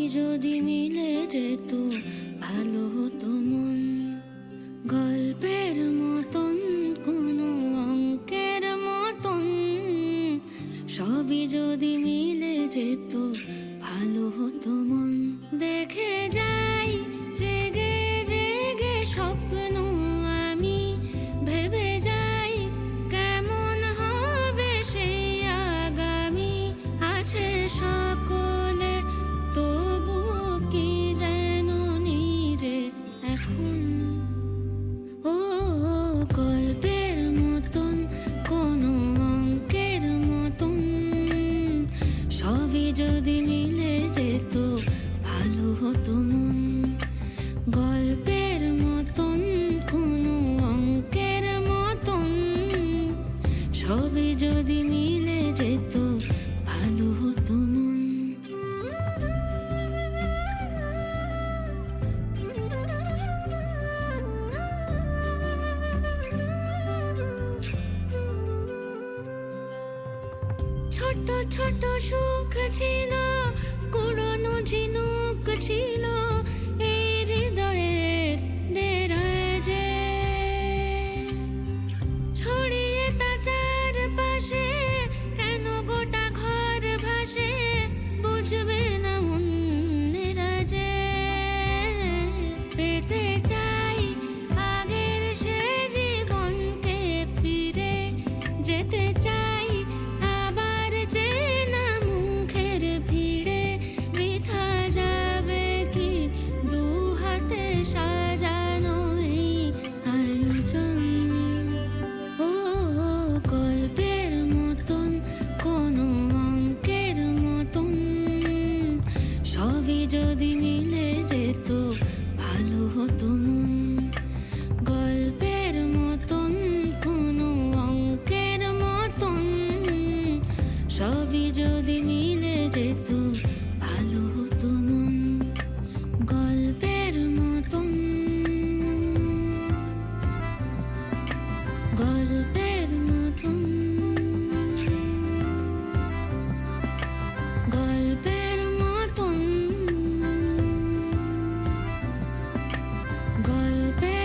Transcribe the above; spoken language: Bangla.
যদি মিলে যেত ভালো হতো মন, গল্পের মতন কোনো অঙ্কের মতন। সবই যদি মিলে যেত ভালো হতো মন। দেখে যাই জেগে জেগে স্বপ্ন আমি, ভেবে যাই কেমন হবে সেই আগামী। আছে সকলে তবুও কি যেন নীরে এখন। ও গল্পের মতন কোনো অঙ্কের মতন। সবই যদি মিলে যেত ভালো হতো মন, গল্পের মতন কোনো অঙ্কের মতন। সবই যদি মিলে যেত ভালো হতো মন। ছোট ছোট সুখ ছিল, কুড়নো ঝিনুক ছিল এই হৃদয়ের দেরাজে। ছড়িয়ে তা চারপাশে, কেন গোটা ঘর ভাসে বুঝবে না অন্যেরা যে। পেতে চাই আগের সে জীবনকে ফিরে, যেতে চাই আবার যে না মুখের ভিড়ে। বৃথা যাবে কি দু হাতে সাজানো এই আয়োজন। ও গল্পের মতন কোনো অঙ্কের মতন। সবই যদি মিলে যেত ভালো হতো মন, গল্পের মতন কোনো অঙ্কের মতন। সবই যদি মিলে যেত ভালো হতো মন, গল্পের মতন। গল্পের মতন, গল্পের মতন, গল্পের